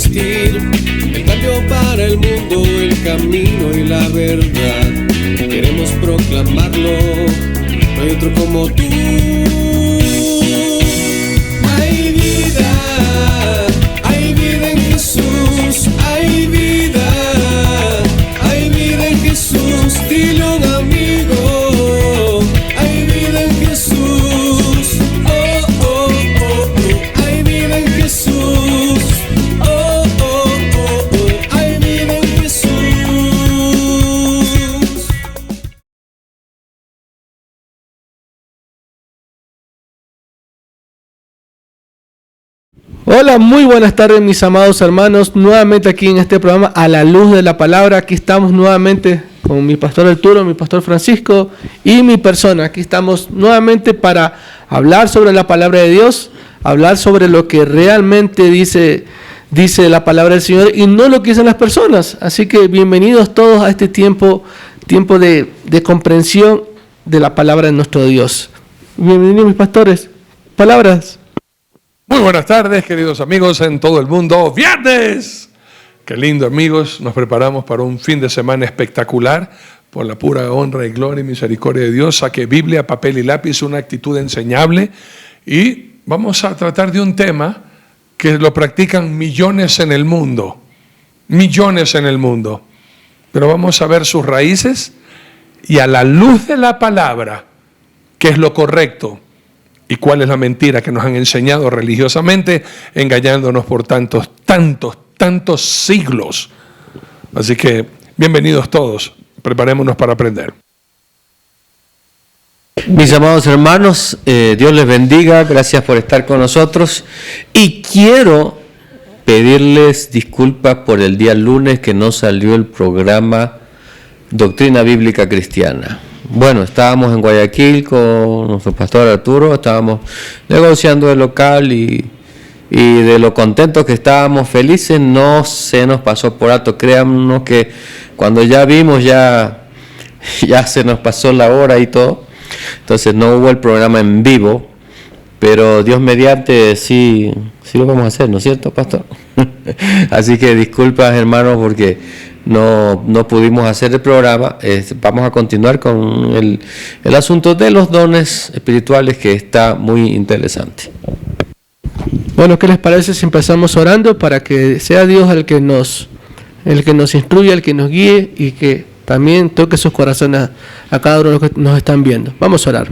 existir el cambio para el mundo, el camino y la verdad. Queremos proclamarlo, no hay otro como tú. Hay vida en Jesús, hay vida en Jesús. Dile a un amigo, hay vida en Jesús. Oh, oh, oh, oh, hay vida en Jesús. Oh, oh, oh, oh, hay vida en Jesús. Hola, muy buenas tardes mis amados hermanos, nuevamente aquí en este programa A la Luz de la Palabra. Aquí estamos nuevamente con mi pastor Arturo, mi pastor Francisco y mi persona. Aquí estamos nuevamente para hablar sobre la palabra de Dios, hablar sobre lo que realmente dice la palabra del Señor y no lo que dicen las personas. Así que bienvenidos todos a este tiempo de comprensión de la palabra de nuestro Dios. Bienvenidos mis pastores, palabras. Muy buenas tardes, queridos amigos en todo el mundo. ¡Viernes! Qué lindo, amigos. Nos preparamos para un fin de semana espectacular. Por la pura honra y gloria y misericordia de Dios, saque Biblia, papel y lápiz, una actitud enseñable. Y vamos a tratar de un tema que lo practican millones en el mundo. Millones en el mundo. Pero vamos a ver sus raíces y a la luz de la palabra, qué es lo correcto. ¿Y cuál es la mentira que nos han enseñado religiosamente, engañándonos por tantos siglos? Así que, bienvenidos todos. Preparémonos para aprender. Mis amados hermanos, Dios les bendiga. Gracias por estar con nosotros. Y quiero pedirles disculpas por el día lunes que no salió el programa Doctrina Bíblica Cristiana. Bueno, estábamos en Guayaquil con nuestro pastor Arturo, estábamos negociando el local y de lo contentos que estábamos, felices, no se nos pasó por alto. Créannos que cuando ya vimos, ya se nos pasó la hora y todo. Entonces no hubo el programa en vivo, pero Dios mediante sí lo vamos a hacer, ¿no es cierto, pastor? Así que disculpas, hermanos, porque no pudimos hacer el programa. Vamos a continuar con el asunto de los dones espirituales, que está muy interesante. Bueno, ¿qué les parece si empezamos orando para que sea Dios el que nos instruya, el que nos guíe y que también toque sus corazones a cada uno de los que nos están viendo? Vamos a orar.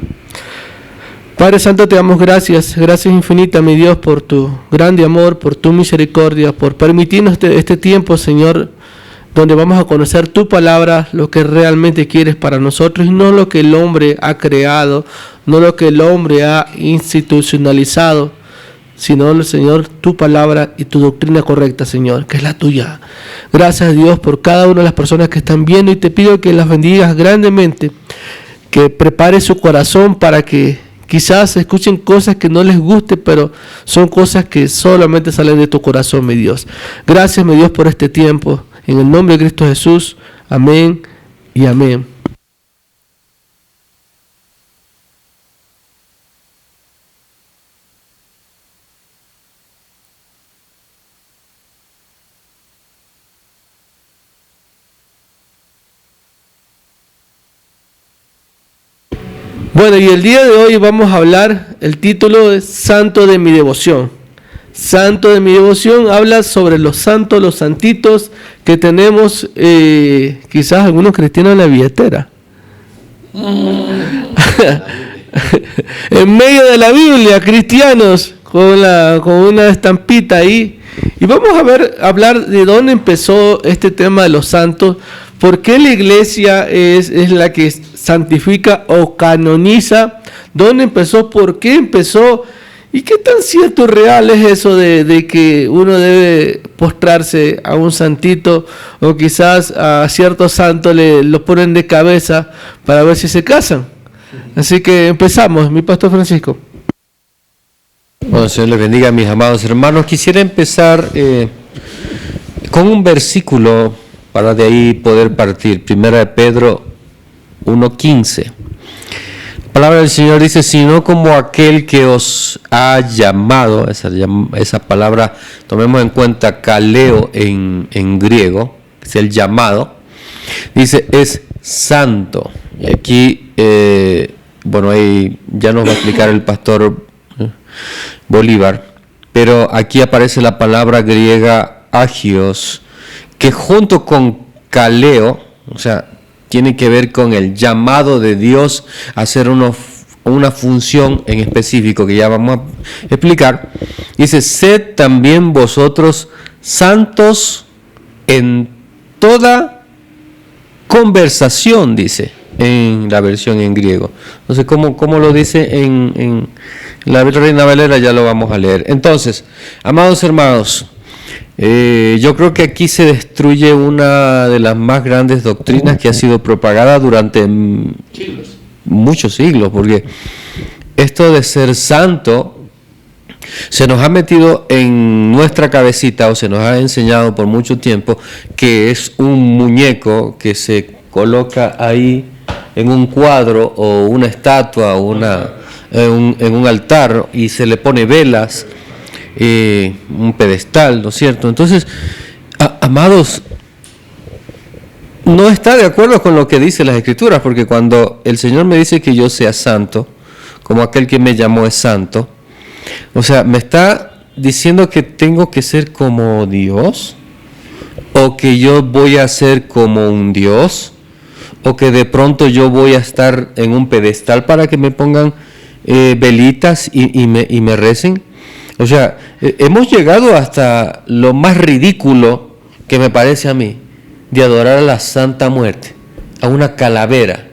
Padre Santo, te damos gracias infinitas, mi Dios, por tu grande amor, por tu misericordia, por permitirnos este tiempo, Señor, donde vamos a conocer tu palabra, lo que realmente quieres para nosotros y no lo que el hombre ha creado, no lo que el hombre ha institucionalizado, sino, Señor, tu palabra y tu doctrina correcta, Señor, que es la tuya. Gracias, Dios, por cada una de las personas que están viendo y te pido que las bendigas grandemente, que prepare su corazón para que quizás escuchen cosas que no les guste, pero son cosas que solamente salen de tu corazón, mi Dios. Gracias, mi Dios, por este tiempo. En el nombre de Cristo Jesús, amén y amén. Bueno, y el día de hoy vamos a hablar, el título es Santo de mi devoción. Santo de mi devoción habla sobre los santos, los santitos que tenemos, quizás algunos cristianos en la billetera. En medio de la Biblia, cristianos, con una estampita ahí. Y vamos a hablar de dónde empezó este tema de los santos, por qué la iglesia es la que santifica o canoniza, dónde empezó, por qué empezó. ¿Y qué tan cierto y real es eso de que uno debe postrarse a un santito o quizás a ciertos santos lo ponen de cabeza para ver si se casan? Así que empezamos, mi pastor Francisco. Bueno, Señor les bendiga, mis amados hermanos. Quisiera empezar con un versículo para de ahí poder partir. 1 de Pedro 1:15. La palabra del Señor dice, sino como aquel que os ha llamado, esa palabra, tomemos en cuenta kaleo en griego, es el llamado, dice, es santo. Y aquí, ahí ya nos va a explicar el pastor Bolívar, pero aquí aparece la palabra griega agios, que junto con kaleo, o sea, tiene que ver con el llamado de Dios a hacer una función en específico que ya vamos a explicar. Dice, sed también vosotros santos en toda conversación, dice en la versión en griego. Entonces, ¿cómo lo dice en la Reina Valera? Ya lo vamos a leer. Entonces, amados hermanos, yo creo que aquí se destruye una de las más grandes doctrinas que ha sido propagada durante muchos siglos, porque esto de ser santo se nos ha metido en nuestra cabecita, o se nos ha enseñado por mucho tiempo que es un muñeco que se coloca ahí en un cuadro o una estatua o en un altar y se le pone velas, un pedestal, ¿no es cierto? Entonces, amados, no está de acuerdo con lo que dice las Escrituras, porque cuando el Señor me dice que yo sea santo, como aquel que me llamó es santo, o sea, me está diciendo que tengo que ser como Dios, o que yo voy a ser como un Dios, o que de pronto yo voy a estar en un pedestal para que me pongan velitas y me recen. O sea, hemos llegado hasta lo más ridículo que me parece a mí, de adorar a la Santa Muerte, a una calavera,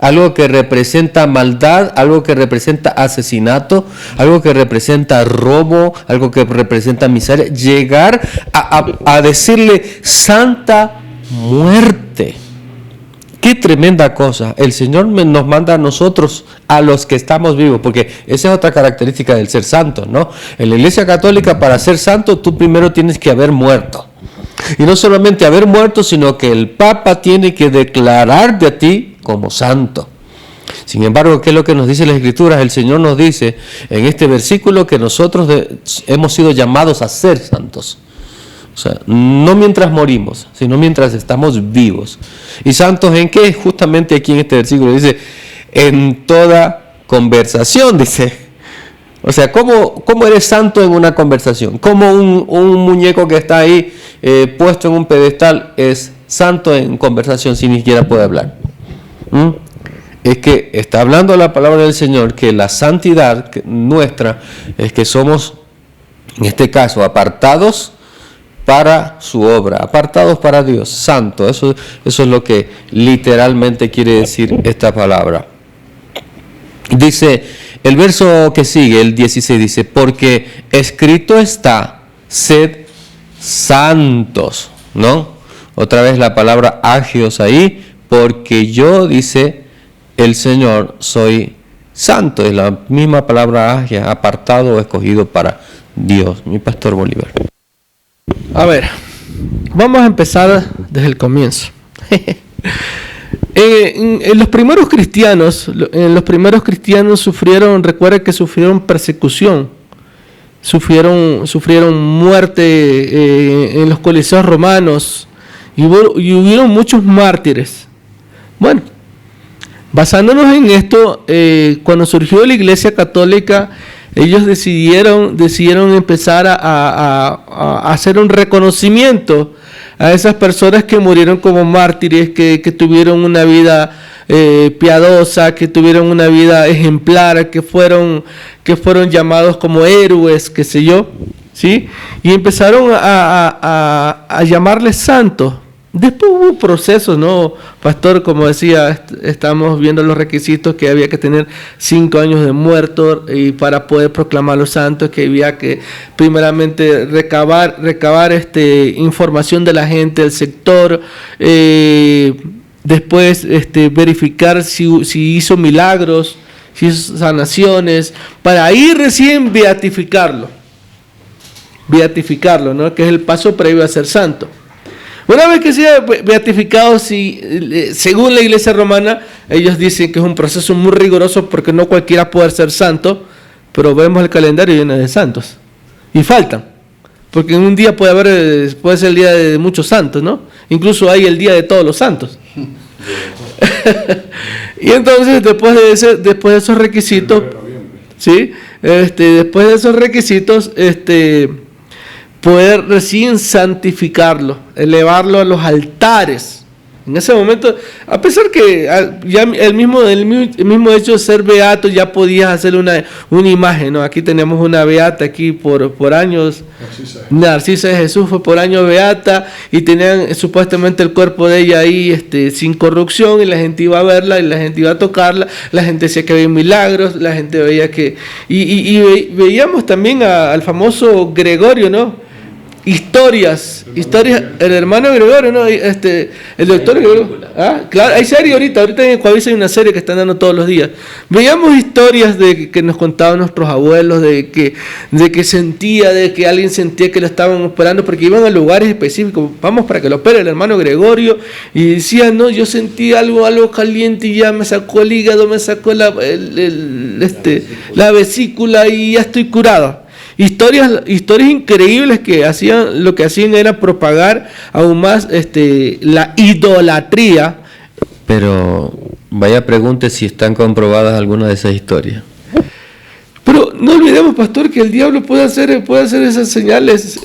algo que representa maldad, algo que representa asesinato, algo que representa robo, algo que representa miseria, llegar a decirle Santa Muerte. Qué tremenda cosa. El Señor nos manda a nosotros, a los que estamos vivos, porque esa es otra característica del ser santo, ¿no? En la Iglesia Católica, para ser santo, tú primero tienes que haber muerto. Y no solamente haber muerto, sino que el Papa tiene que declararte a ti como santo. Sin embargo, ¿qué es lo que nos dice las Escrituras? El Señor nos dice en este versículo que nosotros hemos sido llamados a ser santos. O sea, no mientras morimos, sino mientras estamos vivos. ¿Y santos en qué? Justamente aquí en este versículo dice, en toda conversación, dice. O sea, ¿cómo eres santo en una conversación? ¿Cómo un muñeco que está ahí puesto en un pedestal es santo en conversación si ni siquiera puede hablar? Es que está hablando la palabra del Señor, que la santidad nuestra es que somos, en este caso, apartados para su obra, apartados para Dios, santo. Eso es lo que literalmente quiere decir esta palabra. Dice, el verso que sigue, el 16, dice, porque escrito está, sed santos, ¿no? Otra vez la palabra agios ahí, porque yo, dice el Señor, soy santo. Es la misma palabra agia, apartado o escogido para Dios. Mi pastor Bolívar. A ver, vamos a empezar desde el comienzo. En los primeros cristianos sufrieron, recuerda que sufrieron persecución, sufrieron muerte en los coliseos romanos y hubieron muchos mártires. Bueno, basándonos en esto, cuando surgió la Iglesia Católica, ellos decidieron empezar a hacer un reconocimiento a esas personas que murieron como mártires, que tuvieron una vida piadosa, que tuvieron una vida ejemplar, que fueron llamados como héroes, qué sé yo, ¿sí? Y empezaron a llamarles santos. Después hubo procesos, ¿no, pastor? Como decía, estamos viendo los requisitos, que había que tener 5 años de muerto y para poder proclamar los santos, que había que primeramente recabar información de la gente del sector, después verificar si hizo milagros, si hizo sanaciones, para ahí recién beatificarlo, ¿no? Que es el paso previo a ser santo. Una vez que sea beatificado, según la Iglesia romana, ellos dicen que es un proceso muy riguroso porque no cualquiera puede ser santo, pero vemos el calendario lleno de santos. Y faltan, porque en un día puede ser el día de muchos santos, ¿no? Incluso hay el día de todos los santos. Y entonces, después de esos requisitos, ¿sí? Después de esos requisitos, poder recién santificarlo, elevarlo a los altares. En ese momento, a pesar que ya el mismo hecho de ser beato, ya podías hacer una imagen, ¿no? Aquí tenemos una beata aquí por años. Narcisa de Jesús fue por años beata y tenían supuestamente el cuerpo de ella ahí sin corrupción, y la gente iba a verla y la gente iba a tocarla, la gente decía que había milagros, la gente veía que... Y veíamos también al famoso Gregorio, ¿no? Historias, el hermano Gregorio, ¿no? El doctor Gregorio. Claro, hay serie ahorita en Coavisa hay una serie que están dando todos los días. Veíamos historias que nos contaban nuestros abuelos, de que alguien sentía que lo estaban operando, porque iban a lugares específicos. Vamos para que lo opere el hermano Gregorio, y decía, no, yo sentí algo caliente y ya me sacó el hígado, me sacó la vesícula y ya estoy curado. Historias increíbles lo que hacían era propagar aún más la idolatría. Pero vaya, pregunte si están comprobadas algunas de esas historias. Pero no olvidemos, pastor, que el diablo puede hacer esas señales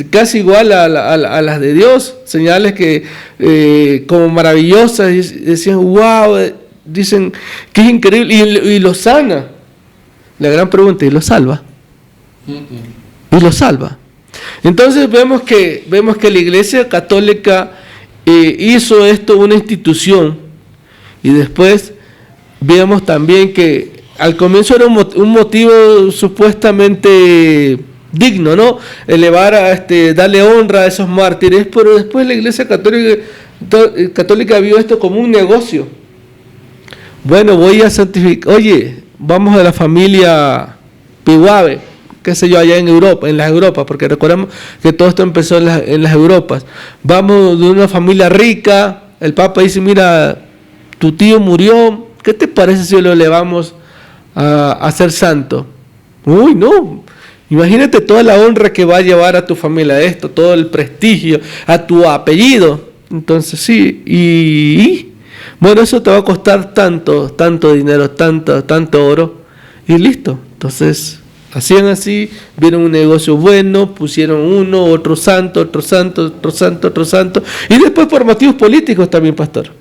casi igual a las de Dios, señales que como maravillosas, y decían, wow, dicen que es increíble, y lo sana. La gran pregunta, ¿y lo salva? ¿Y lo salva? Entonces vemos que la Iglesia Católica hizo esto una institución, y después vemos también que al comienzo era un motivo supuestamente digno, ¿no? Darle honra a esos mártires, pero después la Iglesia Católica vio esto como un negocio. Bueno, voy a santificar, vamos a la familia Pihuave, qué sé yo, allá en las Europas, porque recordemos que todo esto empezó en las Europas. Vamos de una familia rica, el Papa dice, mira, tu tío murió, ¿qué te parece si lo elevamos a ser santo? Uy, no, imagínate toda la honra que va a llevar a tu familia esto, todo el prestigio, a tu apellido. Entonces sí, bueno, eso te va a costar tanto dinero, tanto oro, y listo. Entonces, hacían así, vieron un negocio bueno, pusieron uno, otro santo, y después por motivos políticos también, pastor.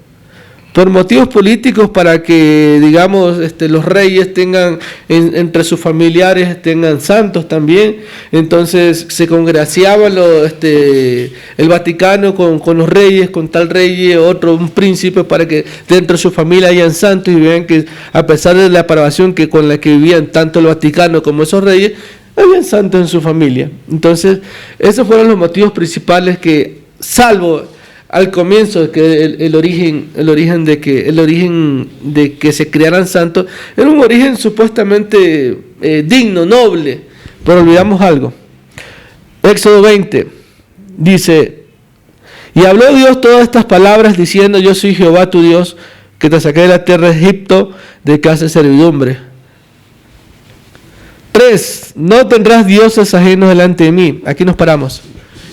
Por motivos políticos, para que, digamos, los reyes tengan, entre sus familiares, tengan santos también. Entonces se congraciaba el Vaticano con los reyes, con tal rey, un príncipe, para que dentro de su familia hayan santos, y vean que a pesar de la depravación con la que vivían tanto el Vaticano como esos reyes, habían santos en su familia. Entonces, esos fueron los motivos principales que, salvo al comienzo, que el origen de que se crearan santos era un origen supuestamente digno, noble, pero olvidamos algo. Éxodo 20 dice: y habló Dios todas estas palabras diciendo, yo soy Jehová tu Dios, que te saqué de la tierra de Egipto, de casa de servidumbre. 3. No tendrás dioses ajenos delante de mí. Aquí nos paramos.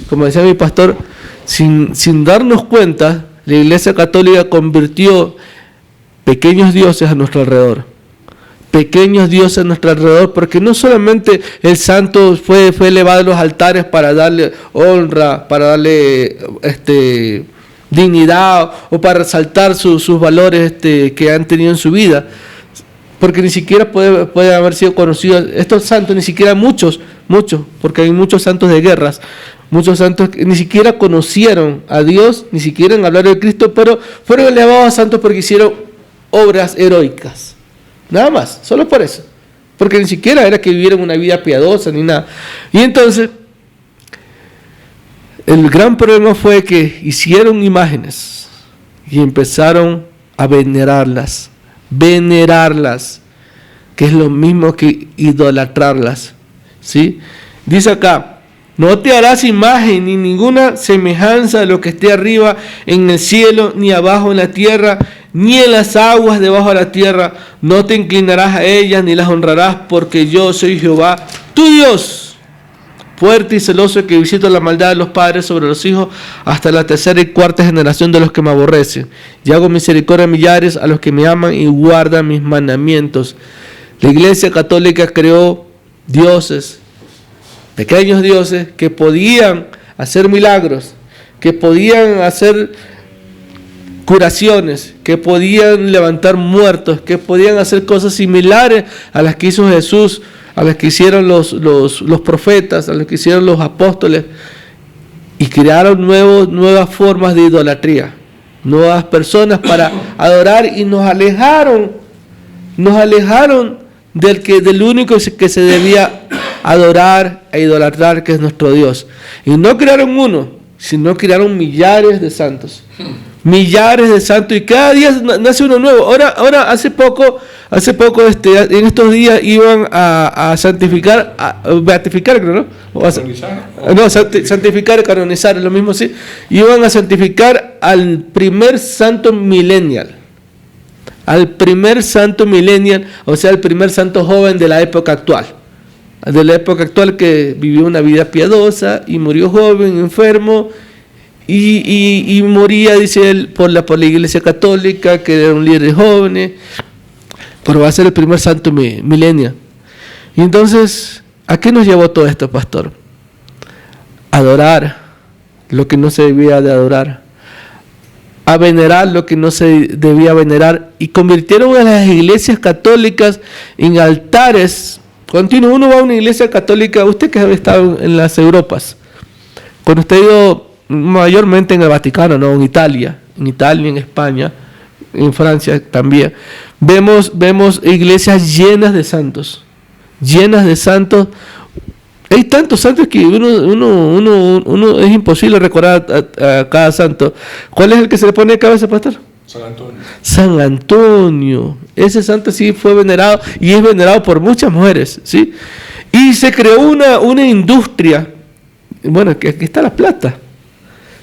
Como decía mi pastor, sin darnos cuenta, la Iglesia Católica convirtió pequeños dioses a nuestro alrededor. Pequeños dioses a nuestro alrededor, porque no solamente el santo fue elevado a los altares para darle honra, para darle dignidad, o para resaltar sus valores que han tenido en su vida, porque ni siquiera puede haber sido conocido estos santos, ni siquiera muchos, porque hay muchos santos de guerras. Muchos santos que ni siquiera conocieron a Dios, ni siquiera hablaron de Cristo, pero fueron elevados a santos porque hicieron obras heroicas. Nada más, solo por eso. Porque ni siquiera era que vivieran una vida piadosa ni nada. Y entonces, el gran problema fue que hicieron imágenes y empezaron a venerarlas, que es lo mismo que idolatrarlas, ¿sí? Dice acá, No te harás imagen ni ninguna semejanza de lo que esté arriba en el cielo, ni abajo en la tierra, ni en las aguas debajo de la tierra. No te inclinarás a ellas ni las honrarás, porque yo soy Jehová, tu Dios, fuerte y celoso, que visito la maldad de los padres sobre los hijos hasta la tercera y cuarta generación de los que me aborrecen. Y hago misericordia a millares a los que me aman y guardan mis mandamientos. La Iglesia Católica creó dioses, pequeños dioses que podían hacer milagros, que podían hacer curaciones, que podían levantar muertos, que podían hacer cosas similares a las que hizo Jesús, a las que hicieron los profetas, a las que hicieron los apóstoles, y crearon nuevas formas de idolatría, nuevas personas para adorar, y nos alejaron del único que se debía adorar e idolatrar, que es nuestro Dios. Y no crearon uno, sino crearon millares de santos. Millares de santos, y cada día nace uno nuevo. Ahora hace poco en estos días iban a santificar, a beatificar, creo, ¿no? Santificar, canonizar, es lo mismo, sí. Iban a santificar al primer santo millennial. Al primer santo millennial, o sea, el primer santo joven de la época actual. De la época actual, que vivió una vida piadosa y murió joven, enfermo, y moría, dice él, por la Iglesia Católica, que era un líder de jóvenes, pero va a ser el primer santo millennial. Y entonces, ¿a qué nos llevó todo esto, pastor? Adorar lo que no se debía de adorar, a venerar lo que no se debía venerar, y convirtieron a las iglesias católicas en altares continuos. Uno va a una iglesia católica, usted que ha estado en las Europas, cuando usted ha ido mayormente en el Vaticano, no, en Italia, en España, en Francia también, vemos iglesias llenas de santos. Hay tantos santos que uno es imposible recordar a cada santo. ¿Cuál es el que se le pone de cabeza, pastor? San Antonio. Ese santo sí fue venerado, y es venerado por muchas mujeres, ¿sí? Y se creó una industria. Bueno, aquí está la plata.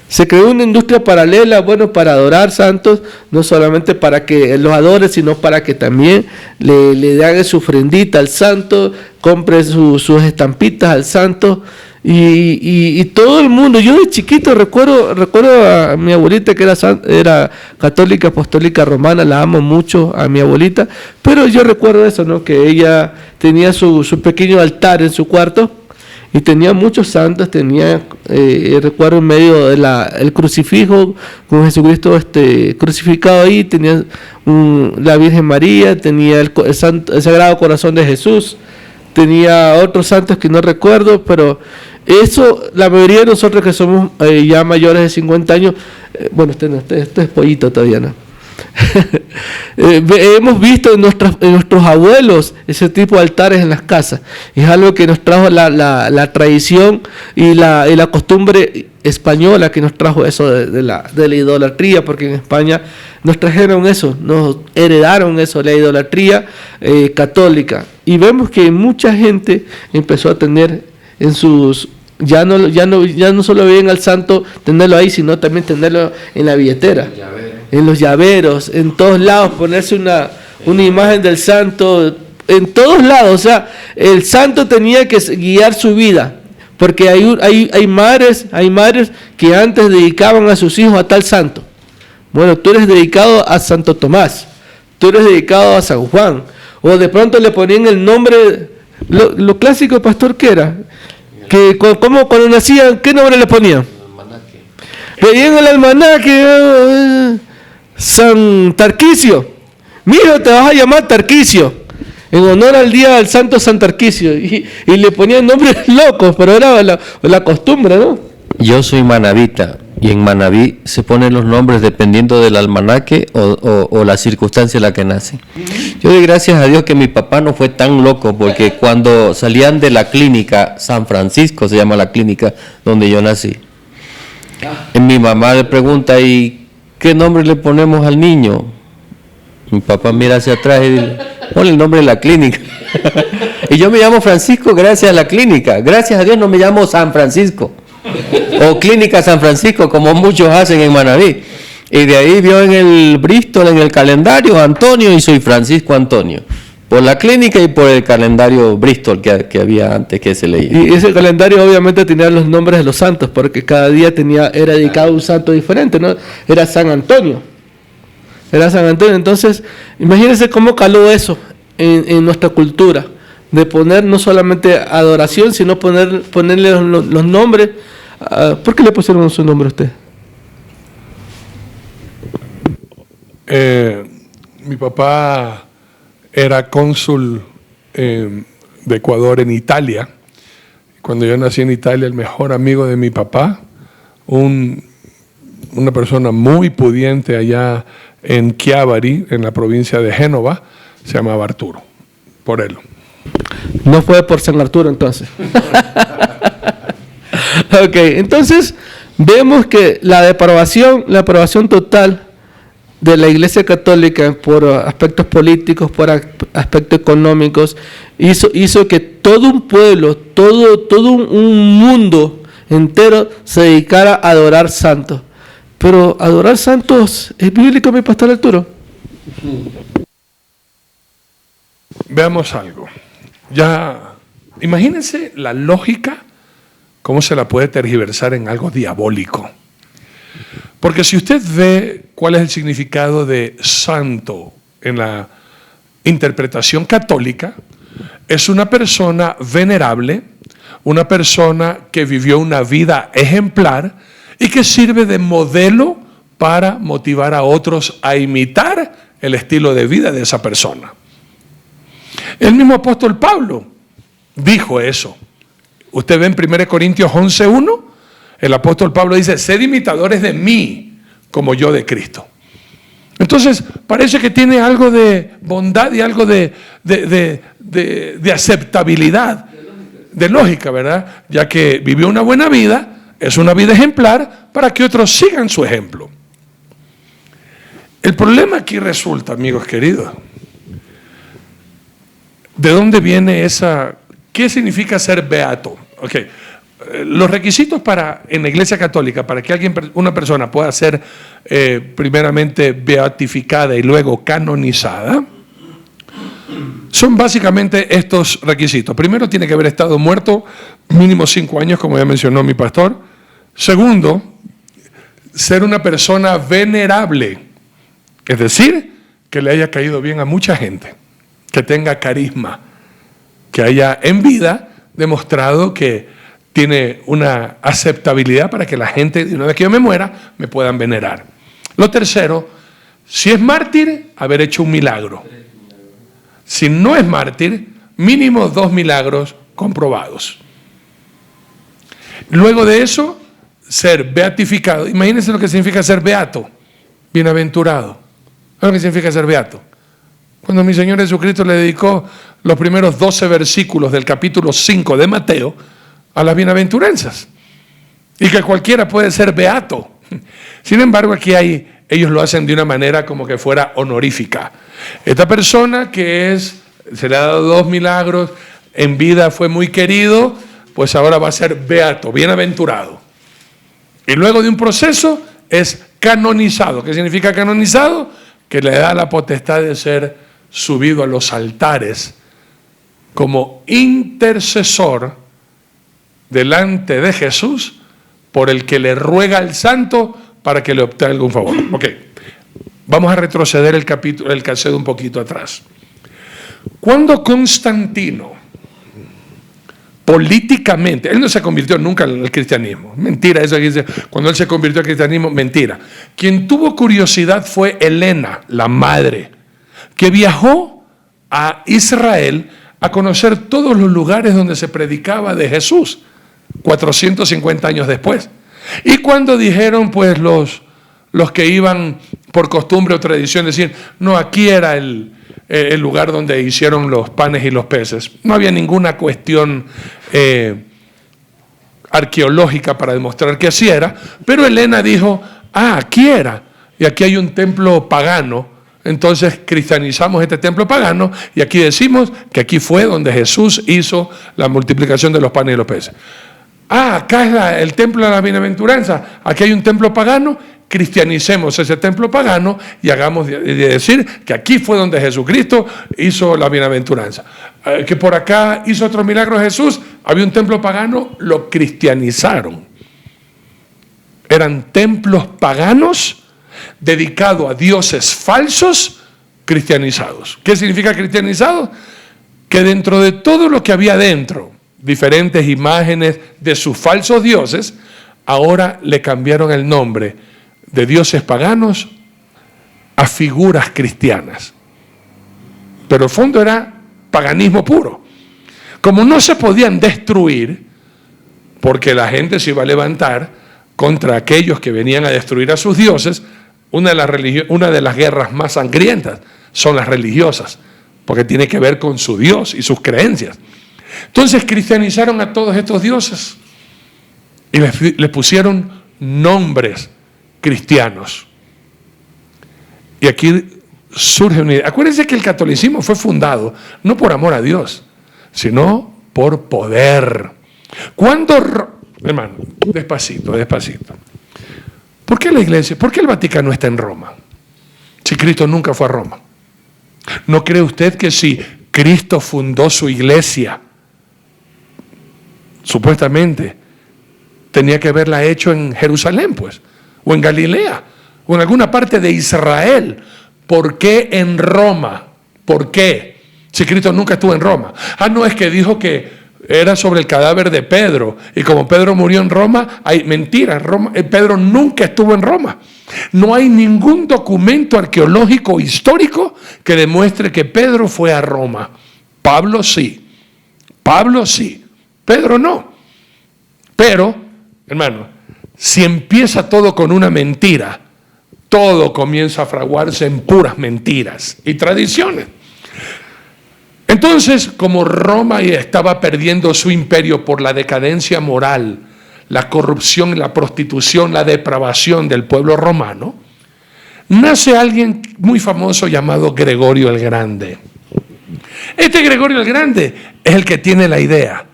Se creó una industria paralela, bueno, para adorar santos, no solamente para que los adore, sino para que también le haga su ofrendita al santo, compre sus estampitas al santo, y todo el mundo. Yo de chiquito recuerdo a mi abuelita, que era católica apostólica romana. La amo mucho a mi abuelita, pero yo recuerdo eso, ¿no? Que ella tenía su pequeño altar en su cuarto, y tenía muchos santos. Recuerdo en medio el crucifijo con Jesucristo crucificado ahí, tenía la Virgen María, tenía el Sagrado Corazón de Jesús, tenía otros santos que no recuerdo, pero eso, la mayoría de nosotros que somos ya mayores de 50 años, bueno, este es pollito todavía, ¿no? Hemos visto en nuestros abuelos ese tipo de altares en las casas. Es algo que nos trajo la tradición y la costumbre española, que nos trajo eso de la idolatría, porque en España nos trajeron eso, nos heredaron eso, la idolatría católica. Y vemos que mucha gente empezó a tener en sus... Ya no solo ven al santo tenerlo ahí, sino también tenerlo en la billetera, en los llaveros, en todos lados, ponerse una imagen del santo, en todos lados. O sea, el santo tenía que guiar su vida, porque hay madres que antes dedicaban a sus hijos a tal santo. Bueno, tú eres dedicado a Santo Tomás, tú eres dedicado a San Juan, o de pronto le ponían el nombre, lo clásico, pastor, ¿qué era? Que cuando nacían, ¿qué nombre le ponían? Veían el almanaque, San Tarquicio. Mira, te vas a llamar Tarquicio, en honor al día del santo San Tarquicio. Y le ponían nombres locos, pero era la costumbre, ¿no? Yo soy manabita, y en Manabí se ponen los nombres dependiendo del almanaque o la circunstancia en la que nace. Yo doy gracias a Dios que mi papá no fue tan loco, porque cuando salían de la clínica, San Francisco se llama la clínica donde yo nací, mi mamá le pregunta: ¿y qué nombre le ponemos al niño? Mi papá mira hacia atrás y dice: ponle el nombre de la clínica. Y yo me llamo Francisco gracias a la clínica. Gracias a Dios no me llamo San Francisco. O Clínica San Francisco, como muchos hacen en Manaví. Y de ahí vio en el Bristol, en el calendario, Antonio, y soy Francisco Antonio. Por la clínica y por el calendario Bristol que había antes que se leía. Y ese calendario obviamente tenía los nombres de los santos, porque cada día era dedicado a un santo diferente, ¿no? Era San Antonio. Era San Antonio. Entonces, imagínense cómo caló eso en nuestra cultura, de poner no solamente adoración, sino ponerle los nombres. ¿Por qué le pusieron su nombre a usted? Mi papá era cónsul de Ecuador en Italia. Cuando yo nací en Italia, el mejor amigo de mi papá, una persona muy pudiente allá en Chiavari, en la provincia de Génova, se llamaba Arturo, por él. No fue por San Arturo entonces. Ok, entonces vemos que la depravación total de la Iglesia Católica por aspectos políticos, por aspectos económicos, hizo que todo un pueblo, todo un mundo entero se dedicara a adorar santos. Pero adorar santos, ¿es bíblico, mi pastor Arturo? Veamos algo. Ya, imagínense la lógica, cómo se la puede tergiversar en algo diabólico. Porque si usted ve cuál es el significado de santo en la interpretación católica, es una persona venerable, una persona que vivió una vida ejemplar y que sirve de modelo para motivar a otros a imitar el estilo de vida de esa persona. El mismo apóstol Pablo dijo eso. Usted ve en 1 Corintios 11:1, el apóstol Pablo dice: sed imitadores de mí, como yo de Cristo. Entonces, parece que tiene algo de bondad y algo de aceptabilidad, de lógica, ¿verdad? Ya que vivió una buena vida, es una vida ejemplar para que otros sigan su ejemplo. El problema aquí resulta, amigos queridos, ¿de dónde viene esa? ¿Qué significa ser beato? Okay. Los requisitos en la Iglesia Católica para que una persona pueda ser primeramente beatificada y luego canonizada son básicamente estos requisitos. Primero, tiene que haber estado muerto mínimo 5 años, como ya mencionó mi pastor. Segundo, ser una persona venerable, es decir, que le haya caído bien a mucha gente, que tenga carisma, que haya en vida demostrado que tiene una aceptabilidad para que la gente, de una vez que yo me muera, me puedan venerar. Lo tercero, si es mártir, haber hecho un milagro. Si no es mártir, mínimo 2 milagros comprobados. Luego de eso, ser beatificado. Imagínense lo que significa ser beato, bienaventurado. ¿Qué es lo que significa ser beato? Cuando mi Señor Jesucristo le dedicó los primeros 12 versículos del capítulo 5 de Mateo a las bienaventuranzas, y que cualquiera puede ser beato. Sin embargo, aquí ellos lo hacen de una manera como que fuera honorífica. Esta persona se le ha dado 2 milagros, en vida fue muy querido, pues ahora va a ser beato, bienaventurado. Y luego de un proceso es canonizado. ¿Qué significa canonizado? Que le da la potestad de ser subido a los altares como intercesor delante de Jesús, por el que le ruega al santo para que le obtenga un favor. Ok, vamos a retroceder el cassette un poquito atrás. Cuando Constantino, políticamente, él no se convirtió nunca en el cristianismo, mentira, eso que dice, cuando él se convirtió al cristianismo, mentira. Quien tuvo curiosidad fue Helena, la madre, que viajó a Israel a conocer todos los lugares donde se predicaba de Jesús, 450 años después. Y cuando dijeron, pues, los que iban por costumbre o tradición, decir, no, aquí era el lugar donde hicieron los panes y los peces. No había ninguna cuestión arqueológica para demostrar que así era, pero Helena dijo, aquí era, y aquí hay un templo pagano entonces cristianizamos este templo pagano y aquí decimos que aquí fue donde Jesús hizo la multiplicación de los panes y los peces. Acá es el templo de la bienaventuranza, aquí hay un templo pagano, cristianicemos ese templo pagano y hagamos de decir que aquí fue donde Jesucristo hizo la bienaventuranza. Que por acá hizo otro milagro Jesús, había un templo pagano, lo cristianizaron. Eran templos paganos dedicados a dioses falsos, cristianizados. ¿Qué significa cristianizados? Que dentro de todo lo que había dentro, diferentes imágenes de sus falsos dioses, ahora le cambiaron el nombre de dioses paganos a figuras cristianas. Pero el fondo era paganismo puro. Como no se podían destruir, porque la gente se iba a levantar contra aquellos que venían a destruir a sus dioses, una de las guerras más sangrientas son las religiosas, porque tiene que ver con su Dios y sus creencias. Entonces cristianizaron a todos estos dioses y les pusieron nombres cristianos. Y aquí surge una idea. Acuérdense que el catolicismo fue fundado no por amor a Dios, sino por poder. Hermano, despacito. ¿Por qué la iglesia, por qué el Vaticano está en Roma? Si Cristo nunca fue a Roma. ¿No cree usted que si Cristo fundó su iglesia, supuestamente tenía que haberla hecho en Jerusalén, pues, o en Galilea, o en alguna parte de Israel? ¿Por qué en Roma? ¿Por qué? Si Cristo nunca estuvo en Roma. No, es que dijo que era sobre el cadáver de Pedro, y como Pedro murió en Roma, hay mentira, Pedro nunca estuvo en Roma. No hay ningún documento arqueológico histórico que demuestre que Pedro fue a Roma. Pablo sí, Pedro no. Pero, hermano, si empieza todo con una mentira, todo comienza a fraguarse en puras mentiras y tradiciones. Entonces, como Roma estaba perdiendo su imperio por la decadencia moral, la corrupción, la prostitución, la depravación del pueblo romano, nace alguien muy famoso llamado Gregorio el Grande. Este Gregorio el Grande es el que tiene la idea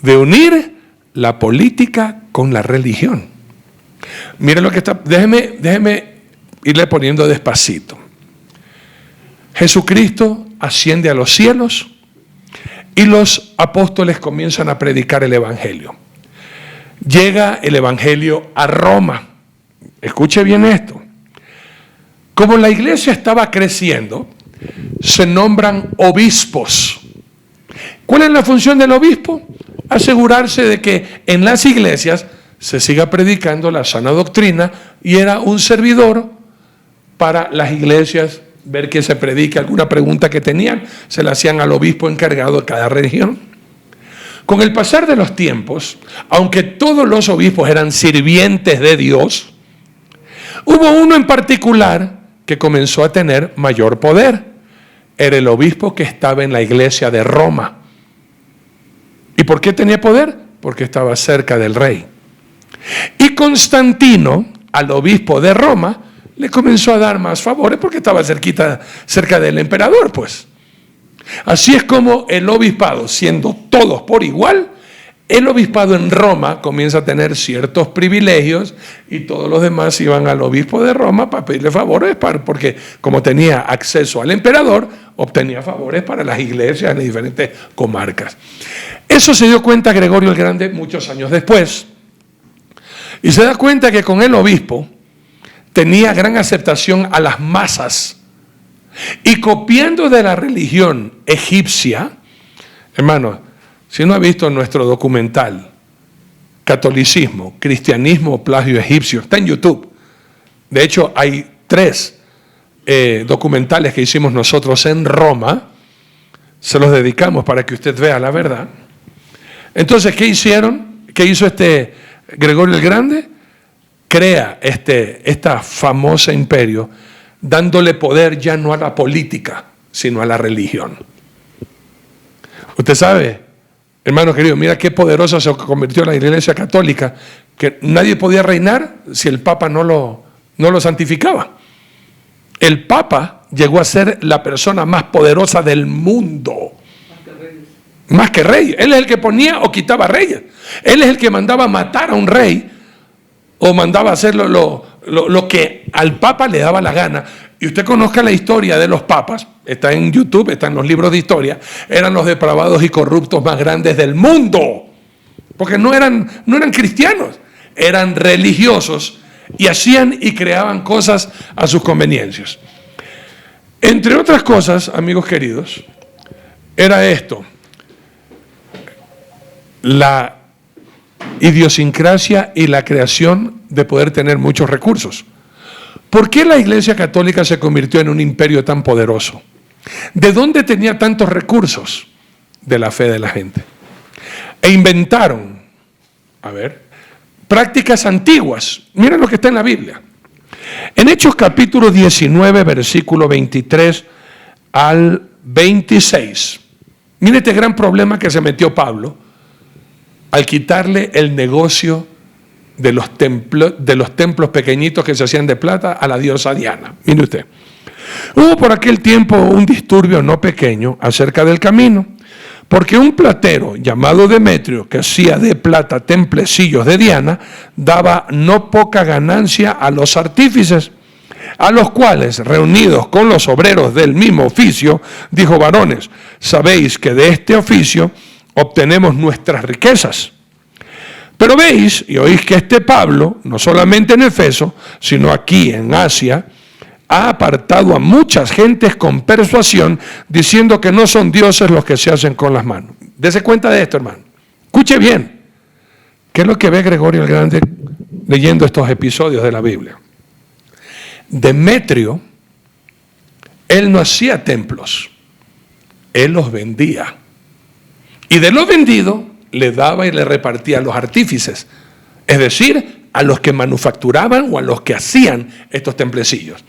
de unir la política con la religión. Miren lo que está, déjeme irle poniendo despacito. Jesucristo asciende a los cielos y los apóstoles comienzan a predicar el evangelio. Llega el evangelio a Roma. Escuche bien esto. Como la iglesia estaba creciendo, se nombran obispos. ¿Cuál es la función del obispo? Asegurarse de que en las iglesias se siga predicando la sana doctrina, y era un servidor para las iglesias, ver que se predique. Alguna pregunta que tenían se la hacían al obispo encargado de cada región. Con el pasar de los tiempos, aunque todos los obispos eran sirvientes de Dios, hubo uno en particular que comenzó a tener mayor poder. Era el obispo que estaba en la iglesia de Roma. ¿Y por qué tenía poder? Porque estaba cerca del rey. Y Constantino, al obispo de Roma, le comenzó a dar más favores porque estaba cerca del emperador, pues. Así es como el obispado, siendo todos por igual, el obispado en Roma comienza a tener ciertos privilegios y todos los demás iban al obispo de Roma para pedirle favores, porque como tenía acceso al emperador, obtenía favores para las iglesias en las diferentes comarcas. Eso se dio cuenta Gregorio el Grande muchos años después, y se da cuenta que con el obispo tenía gran aceptación a las masas, y copiando de la religión egipcia, hermanos, si no ha visto nuestro documental, Catolicismo, Cristianismo, Plagio Egipcio, está en YouTube. De hecho, hay 3 documentales que hicimos nosotros en Roma, se los dedicamos para que usted vea la verdad. Entonces, ¿qué hicieron? ¿Qué hizo este Gregorio el Grande? Crea esta famosa imperio, dándole poder ya no a la política, sino a la religión. Usted sabe, hermano querido, mira qué poderosa se convirtió la Iglesia Católica, que nadie podía reinar si el Papa no lo santificaba. el Papa llegó a ser la persona más poderosa del mundo. Más que rey. Él es el que ponía o quitaba reyes. Él es el que mandaba matar a un rey o mandaba hacer lo que al Papa le daba la gana. Y usted conozca la historia de los papas, está en YouTube, está en los libros de historia, eran los depravados y corruptos más grandes del mundo. Porque no eran cristianos, eran religiosos y hacían y creaban cosas a sus conveniencias. Entre otras cosas, amigos queridos, era esto: la idiosincrasia y la creación de poder tener muchos recursos. ¿Por qué la Iglesia Católica se convirtió en un imperio tan poderoso? ¿De dónde tenía tantos recursos? De la fe de la gente. E inventaron, prácticas antiguas. Miren lo que está en la Biblia. En Hechos capítulo 19, versículo 23 al 26. Miren este gran problema que se metió Pablo al quitarle el negocio de los templos pequeñitos que se hacían de plata a la diosa Diana. Mire usted. Hubo por aquel tiempo un disturbio no pequeño acerca del camino, porque un platero llamado Demetrio, que hacía de plata templecillos de Diana, daba no poca ganancia a los artífices, a los cuales, reunidos con los obreros del mismo oficio, dijo: varones, sabéis que de este oficio obtenemos nuestras riquezas. Pero veis y oís que este Pablo, no solamente en Efeso, sino aquí en Asia, ha apartado a muchas gentes con persuasión, diciendo que no son dioses los que se hacen con las manos. Dese cuenta de esto, hermano. Escuche bien. ¿Qué es lo que ve Gregorio el Grande leyendo estos episodios de la Biblia? Demetrio, él no hacía templos, él los vendía. Y de lo vendido le daba y le repartía a los artífices, es decir, a los que manufacturaban o a los que hacían estos templecillos.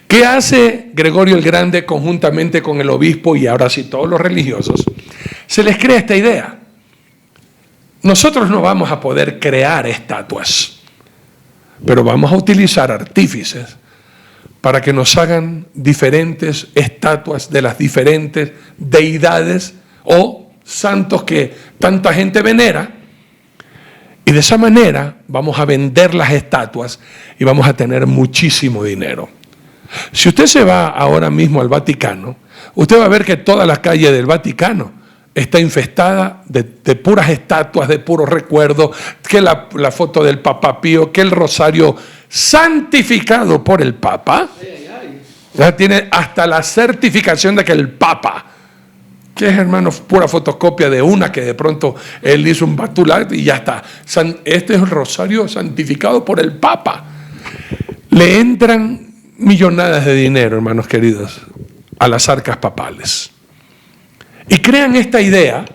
¿Qué hace Gregorio el Grande conjuntamente con el obispo y ahora sí todos los religiosos? Se les crea esta idea: nosotros no vamos a poder crear estatuas, pero vamos a utilizar artífices para que nos hagan diferentes estatuas de las diferentes deidades o santos que tanta gente venera, y de esa manera vamos a vender las estatuas y vamos a tener muchísimo dinero. Si usted se va ahora mismo al Vaticano, usted va a ver que toda la calle del Vaticano está infestada de puras estatuas, de puros recuerdos, que la foto del Papa Pío, que el rosario santificado por el Papa, ya tiene hasta la certificación de que el Papa, que es, hermano, pura fotocopia de una que de pronto él hizo un batular y ya está. Este es el rosario santificado por el Papa. Le entran millonadas de dinero, hermanos queridos, a las arcas papales. Y crean esta idea.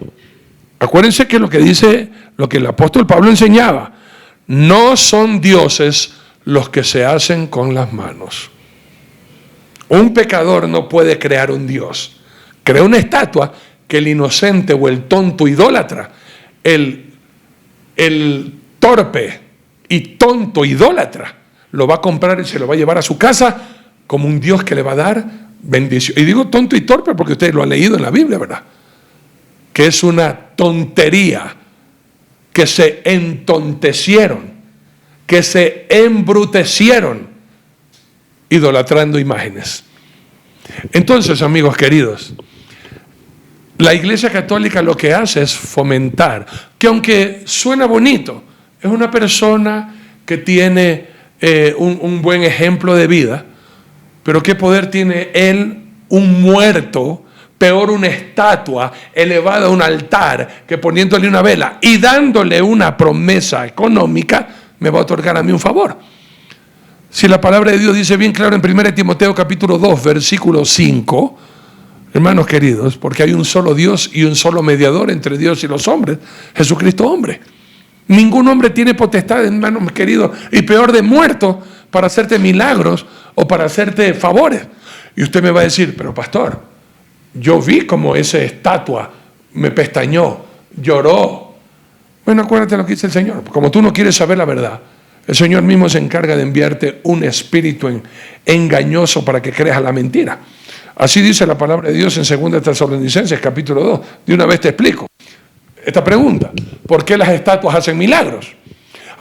Acuérdense que lo que dice, lo que el apóstol Pablo enseñaba: no son dioses los que se hacen con las manos. Un pecador no puede crear un dios. Crea una estatua que el inocente o el tonto idólatra, el torpe y tonto idólatra, lo va a comprar y se lo va a llevar a su casa como un Dios que le va a dar bendición. Y digo tonto y torpe porque ustedes lo han leído en la Biblia, ¿verdad? Que es una tontería, que se entontecieron, que se embrutecieron idolatrando imágenes. Entonces, amigos queridos, la Iglesia Católica lo que hace es fomentar, que aunque suena bonito, es una persona que tiene un buen ejemplo de vida, pero ¿qué poder tiene él, un muerto, peor una estatua elevada a un altar, que poniéndole una vela y dándole una promesa económica, me va a otorgar a mí un favor? Si la palabra de Dios dice bien claro en 1 Timoteo capítulo 2, versículo 5, hermanos queridos, porque hay un solo Dios y un solo mediador entre Dios y los hombres, Jesucristo hombre. Ningún hombre tiene potestad, hermanos queridos, y peor de muerto, para hacerte milagros o para hacerte favores. Y usted me va a decir: pero pastor, yo vi como esa estatua me pestañó, lloró. Bueno, acuérdate lo que dice el Señor. Como tú no quieres saber la verdad, El Señor mismo se encarga de enviarte un espíritu engañoso para que creas la mentira. Así dice la palabra de Dios en 2 Tesalonicenses capítulo 2. De una vez te explico esta pregunta: ¿por qué las estatuas hacen milagros?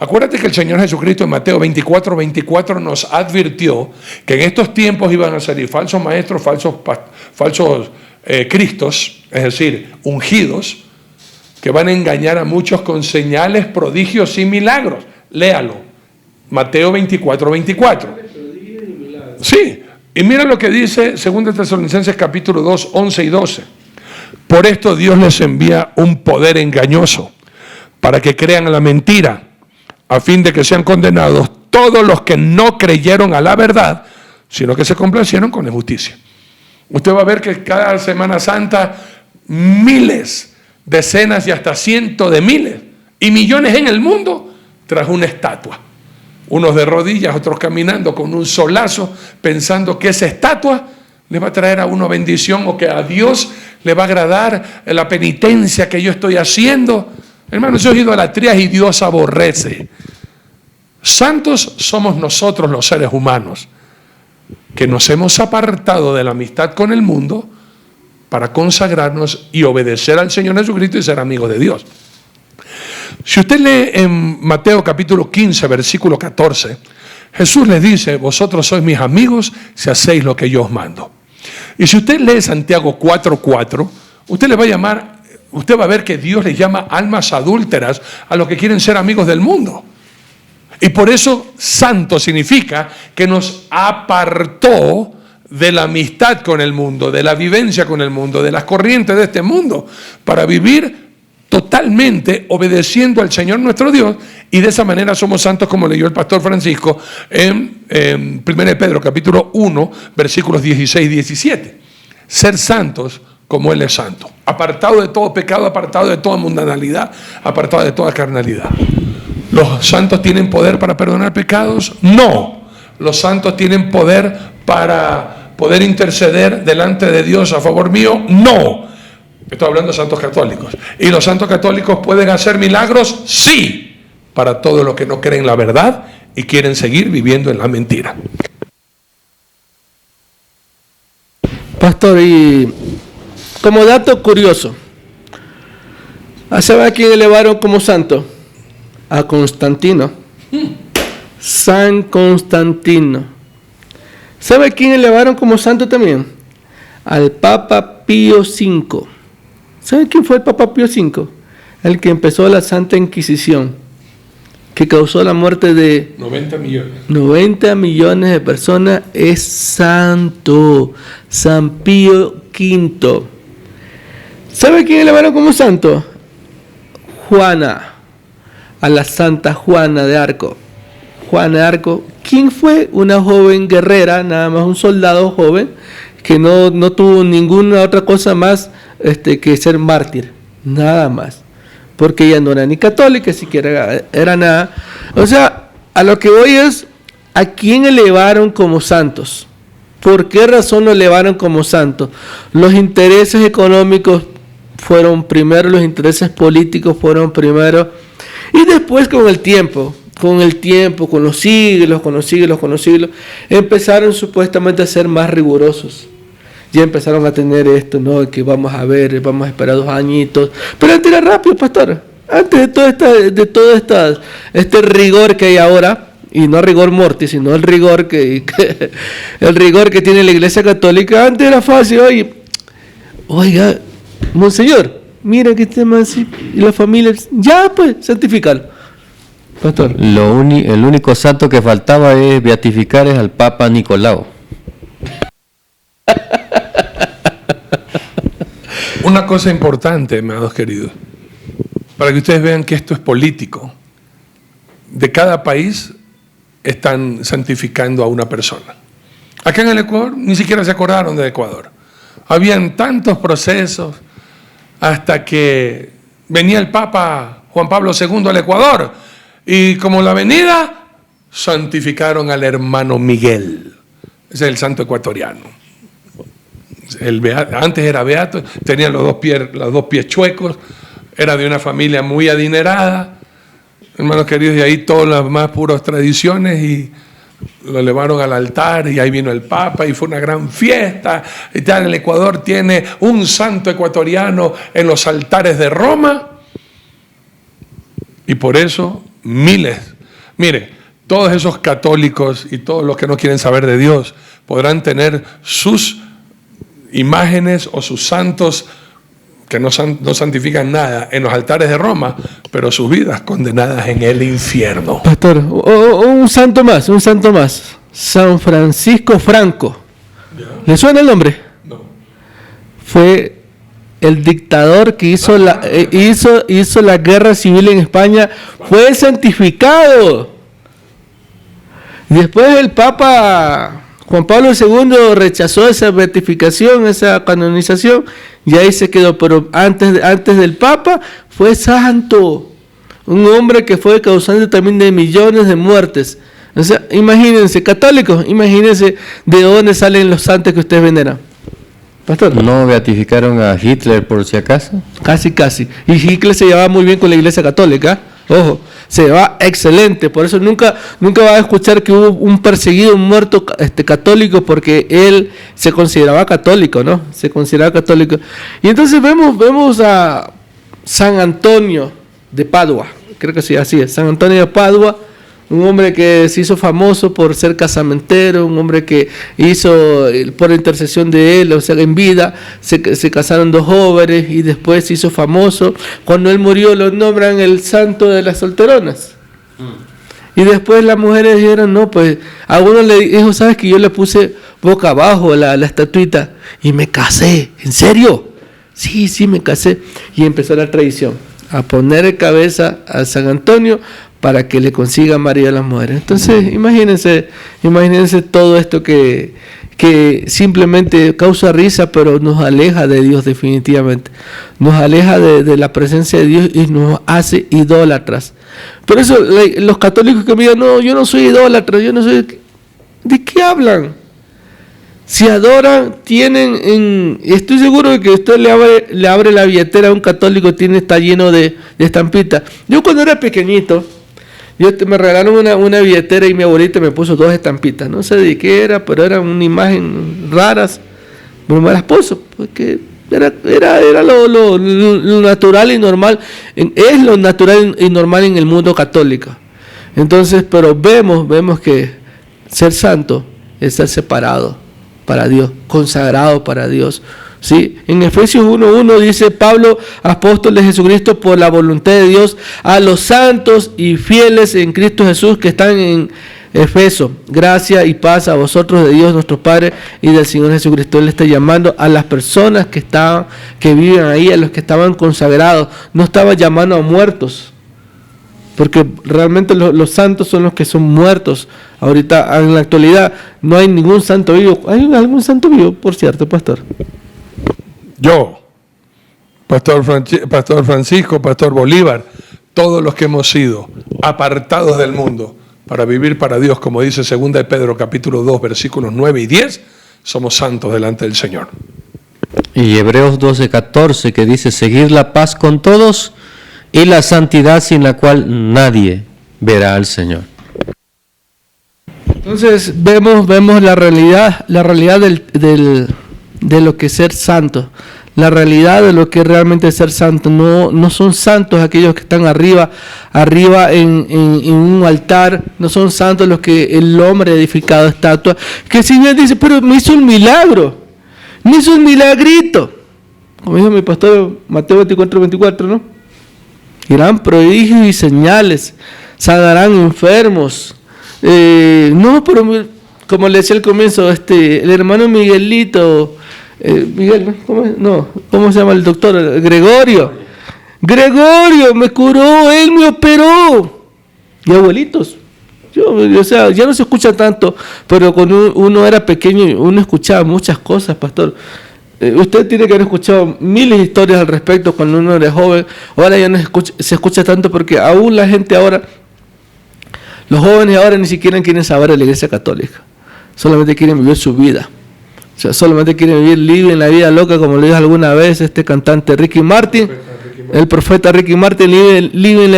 Acuérdate que el Señor Jesucristo en Mateo 24 nos advirtió que en estos tiempos iban a salir falsos maestros, falsos cristos, es decir, ungidos, que van a engañar a muchos con señales, prodigios y milagros. Léalo, Mateo 24. Sí, y mira lo que dice 2 Tesalonicenses capítulo 2, 11 y 12. Por esto Dios les envía un poder engañoso, para que crean la mentira, a fin de que sean condenados todos los que no creyeron a la verdad, sino que se complacieron con la injusticia. Usted va a ver que cada Semana Santa miles, decenas y hasta cientos de miles y millones en el mundo tras una estatua. Unos de rodillas, otros caminando con un solazo, pensando que esa estatua le va a traer a uno bendición o que a Dios le va a agradar la penitencia que yo estoy haciendo. Hermano, eso es idolatría y Dios aborrece. Santos somos nosotros los seres humanos, que nos hemos apartado de la amistad con el mundo para consagrarnos y obedecer al Señor Jesucristo y ser amigos de Dios. Si usted lee en Mateo capítulo 15, versículo 14, Jesús les dice: vosotros sois mis amigos si hacéis lo que yo os mando. Y si usted lee Santiago 4:4, usted va a ver que Dios les llama almas adúlteras a los que quieren ser amigos del mundo. Y por eso santo significa que nos apartó de la amistad con el mundo, de la vivencia con el mundo, de las corrientes de este mundo, para vivir totalmente obedeciendo al Señor nuestro Dios, y de esa manera somos santos, como leyó el pastor Francisco en 1 Pedro capítulo 1, versículos 16 y 17. Ser santos como Él es santo, apartado de todo pecado, apartado de toda mundanalidad, apartado de toda carnalidad. ¿Los santos tienen poder para perdonar pecados? No. ¿Los santos tienen poder para poder interceder delante de Dios a favor mío? No. Estoy hablando de santos católicos. ¿Y los santos católicos pueden hacer milagros? Sí, para todos los que no creen la verdad y quieren seguir viviendo en la mentira. Pastor, y como dato curioso, ¿sabe a quién elevaron como santo? A Constantino. San Constantino. ¿Sabe a quién elevaron como santo también? Al Papa Pío V. ¿Sabe quién fue el Papa Pío V? El que empezó la Santa Inquisición, que causó la muerte de 90 millones de personas. Es santo. San Pío V. ¿Sabe quién elevaron como santo? Juana, a la Santa Juana de Arco. Juana de Arco, ¿quién fue? Una joven guerrera, nada más un soldado joven, que no tuvo ninguna otra cosa más que ser mártir, nada más, porque ella no era ni católica, siquiera era nada. O sea, a lo que voy es, ¿a quién elevaron como santos? ¿Por qué razón lo elevaron como santos? Los intereses económicos fueron primero, los intereses políticos fueron primero, y después con el tiempo, con los siglos, empezaron supuestamente a ser más rigurosos. Ya empezaron a tener esto, ¿no? Que vamos a esperar 2 añitos. Pero antes era rápido, pastor. Antes de todo este rigor que hay ahora, y no rigor mortis, sino el rigor que tiene la Iglesia Católica, antes era fácil. Oiga, monseñor, mira que tema así, y la familia, ya pues, santificarlo. Pastor. El único santo que faltaba es beatificar al Papa Nicolau. Una cosa importante, amados queridos, para que ustedes vean que esto es político. De cada país están santificando a una persona. Acá en el Ecuador ni siquiera se acordaron de Ecuador. Habían tantos procesos hasta que venía el Papa Juan Pablo II al Ecuador, y como la venida, santificaron al hermano Miguel. Ese es el santo ecuatoriano. Antes era beato, tenía los dos pies chuecos, era de una familia muy adinerada, hermanos queridos, y ahí todas las más puras tradiciones, y lo llevaron al altar, y ahí vino el Papa, y fue una gran fiesta. Y tal, el Ecuador tiene un santo ecuatoriano en los altares de Roma, y por eso miles, mire, todos esos católicos y todos los que no quieren saber de Dios podrán tener sus imágenes o sus santos que no santifican nada en los altares de Roma, pero sus vidas condenadas en el infierno. Pastor, un santo más, San Francisco Franco. ¿Le suena el nombre? No. Fue el dictador que hizo la guerra civil en España, fue santificado. Después el Papa Juan Pablo II rechazó esa beatificación, esa canonización, y ahí se quedó. Pero antes del Papa fue santo, un hombre que fue causante también de millones de muertes. O sea, imagínense, católicos, imagínense de dónde salen los santos que ustedes veneran. Pastor. ¿No beatificaron a Hitler por si acaso? Casi. Y Hitler se llevaba muy bien con la Iglesia Católica. Ojo, se llevaba excelente. Por eso nunca va a escuchar que hubo un perseguido, un muerto católico, porque él se consideraba católico, ¿no? Se consideraba católico. Y entonces vemos a San Antonio de Padua. Creo que sí, así es. San Antonio de Padua. Un hombre que se hizo famoso por ser casamentero, un hombre que hizo, por intercesión de él, o sea, en vida, se casaron 2 jóvenes y después se hizo famoso. Cuando él murió lo nombran el santo de las solteronas. Y después las mujeres dijeron, no, pues, a uno le dijo, ¿sabes que yo le puse boca abajo la estatuita y me casé? ¿En serio? Sí, me casé. Y empezó la tradición, a poner cabeza a San Antonio para que le consiga María a las mujeres. Entonces, imagínense todo esto que simplemente causa risa, pero nos aleja de Dios definitivamente. Nos aleja de la presencia de Dios y nos hace idólatras. Por eso los católicos que me digan, no, yo no soy idólatra, yo no soy... ¿De qué hablan? Si adoran, estoy seguro de que usted le abre la billetera a un católico, está lleno de estampitas. Yo cuando era pequeñito, me regalaron una billetera y mi abuelita me puso 2 estampitas. No sé de qué era, pero eran una imagen raras. Pero me las puso, porque era lo natural y normal. Es lo natural y normal en el mundo católico. Entonces, pero vemos que ser santo es ser separado para Dios, consagrado para Dios. ¿Sí? En Efesios 1:1 dice Pablo, apóstol de Jesucristo por la voluntad de Dios, a los santos y fieles en Cristo Jesús que están en Efeso, gracia y paz a vosotros de Dios nuestro Padre y del Señor Jesucristo. Él está llamando a las personas que viven ahí, a los que estaban consagrados. No estaba llamando a muertos, porque realmente los santos son los que son muertos. Ahorita, en la actualidad, no hay ningún santo vivo. ¿Hay algún santo vivo, por cierto, pastor? Yo, Pastor Francisco, Pastor Bolívar, todos los que hemos sido apartados del mundo para vivir para Dios, como dice 2 de Pedro capítulo 2, versículos 9 y 10, somos santos delante del Señor. Y Hebreos 12:14 que dice, seguir la paz con todos y la santidad sin la cual nadie verá al Señor. Entonces vemos la realidad de lo que es ser santo, la realidad de lo que es realmente ser santo. No son santos aquellos que están arriba en un altar, no son santos los que el hombre ha edificado estatuas, que el Señor dice, pero me hizo un milagro, me hizo un milagrito, como dijo mi pastor Mateo 24:24, ¿no? Irán prodigios y señales, sanarán enfermos. No, pero como le decía al comienzo, el hermano Miguelito, Miguel, ¿cómo se llama el doctor? Gregorio me curó, él me operó. Y abuelitos, ya no se escucha tanto, pero cuando uno era pequeño, uno escuchaba muchas cosas, pastor. Usted tiene que haber escuchado miles de historias al respecto cuando uno era joven. Ahora ya no se escucha tanto porque aún la gente ahora, los jóvenes ahora ni siquiera quieren saber de la Iglesia Católica. Solamente quieren vivir su vida. O sea, solamente quieren vivir libre en la vida loca, como lo dijo alguna vez este cantante Ricky Martin. El profeta Ricky Martin vive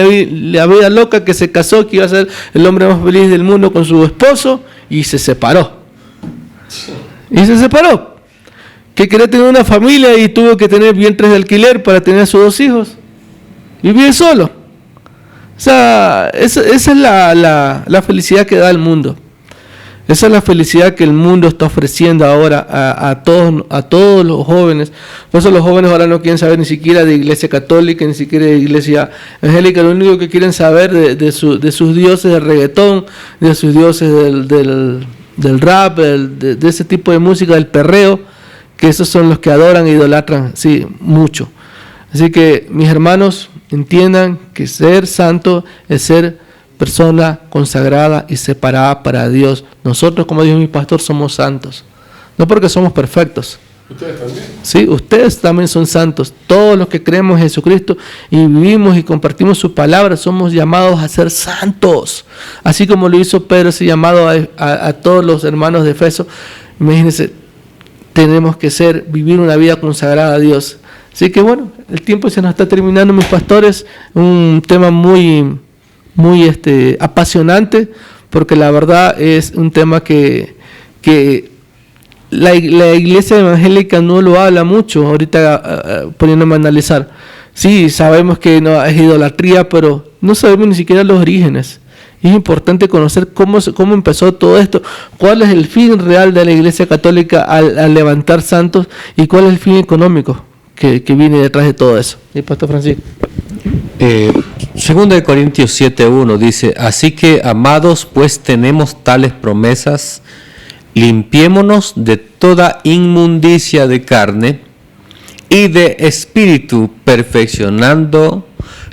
la vida loca, que se casó, que iba a ser el hombre más feliz del mundo con su esposo, y se separó. Que quería tener una familia y tuvo que tener vientres de alquiler para tener a sus 2 hijos. Y vive solo. O sea, esa es la felicidad que da el mundo. Esa es la felicidad que el mundo está ofreciendo ahora a todos los jóvenes. Por eso los jóvenes ahora no quieren saber ni siquiera de iglesia católica, ni siquiera de iglesia evangélica. Lo único que quieren saber de sus dioses del reggaetón, de sus dioses del rap, de ese tipo de música, del perreo, que esos son los que adoran e idolatran, sí, mucho. Así que, mis hermanos, entiendan que ser santo es ser persona consagrada y separada para Dios. Nosotros, como dijo mi pastor, somos santos. No porque somos perfectos. ¿Ustedes también? Sí, ustedes también son santos. Todos los que creemos en Jesucristo y vivimos y compartimos su palabra, somos llamados a ser santos. Así como lo hizo Pedro, ese llamado a todos los hermanos de Efeso. Imagínense, tenemos que vivir una vida consagrada a Dios. Así que bueno, el tiempo se nos está terminando, mis pastores. Un tema muy apasionante, porque la verdad es un tema que la iglesia evangélica no lo habla mucho. Ahorita poniéndome a analizar, sí, sabemos que no es idolatría, pero no sabemos ni siquiera los orígenes. Es importante conocer cómo empezó todo esto, cuál es el fin real de la Iglesia Católica al levantar santos y cuál es el fin económico que viene detrás de todo eso. ¿Y Pastor Francisco? Segunda de Corintios 7:1 dice: así que, amados, pues tenemos tales promesas, limpiémonos de toda inmundicia de carne y de espíritu, perfeccionando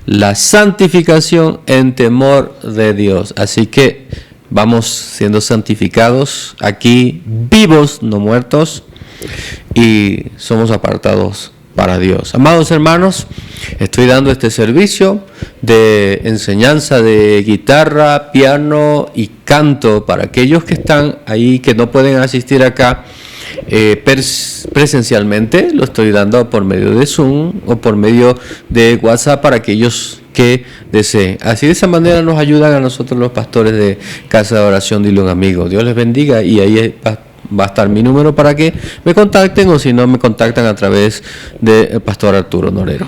la santificación en temor de Dios. Así que vamos siendo santificados aquí, vivos, no muertos, y somos apartados para Dios. Amados hermanos, estoy dando este servicio de enseñanza de guitarra, piano y canto para aquellos que están ahí, que no pueden asistir acá presencialmente. Lo estoy dando por medio de Zoom o por medio de WhatsApp para aquellos que deseen. Así, de esa manera nos ayudan a nosotros los pastores de Casa de Oración de un Amigo. Dios les bendiga, y ahí va a estar mi número para que me contacten, o si no, me contactan a través del Pastor Arturo Norero.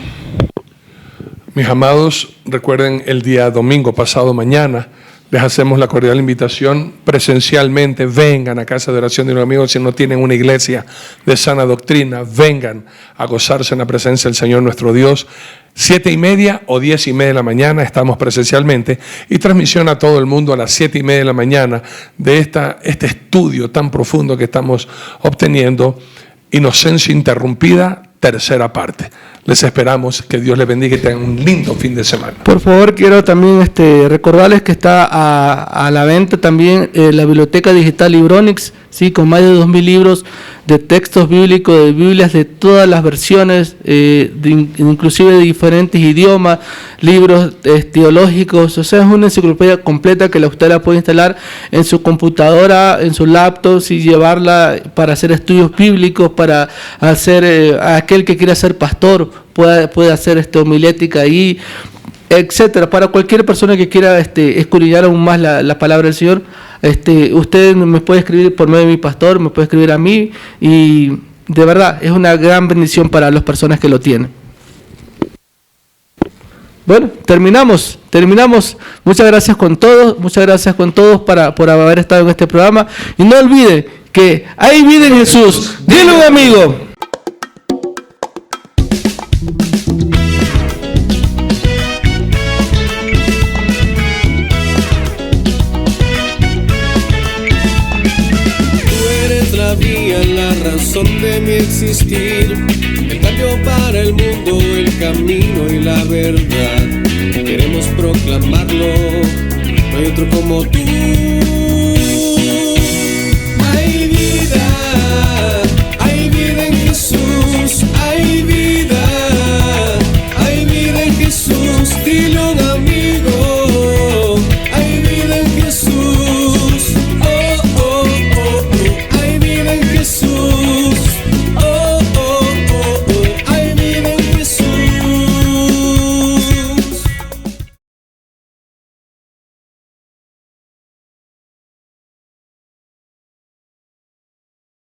Mis amados, recuerden, el día domingo, pasado mañana, les hacemos la cordial invitación presencialmente. Vengan a Casa de Oración de un Amigo. Si no tienen una iglesia de sana doctrina, vengan a gozarse en la presencia del Señor nuestro Dios. 7:30 o 10:30 de la mañana estamos presencialmente, y transmisión a todo el mundo a las 7:30 de la mañana de este estudio tan profundo que estamos obteniendo, Inocencia Interrumpida, tercera parte. Les esperamos, que Dios les bendiga y tengan un lindo fin de semana. Por favor, quiero también recordarles que está a la venta también la biblioteca digital Libronix, ¿sí? Con más de 2.000 libros de textos bíblicos, de Biblias de todas las versiones, inclusive de diferentes idiomas, libros teológicos. O sea, es una enciclopedia completa que usted la puede instalar en su computadora, en su laptop, y llevarla para hacer estudios bíblicos, para hacer aquel que quiera ser pastor puede hacer homilética ahí, etcétera. Para cualquier persona que quiera escudriñar aún más la palabra del Señor, usted me puede escribir por medio de mi pastor, me puede escribir a mí, y de verdad es una gran bendición para las personas que lo tienen. Bueno, terminamos. Muchas gracias con todos por haber estado en este programa, y no olviden que hay vida en Jesús. Dile a un amigo. De mi existir, el cambio para el mundo, el camino y la verdad. Queremos proclamarlo, no hay otro como tú. Hay vida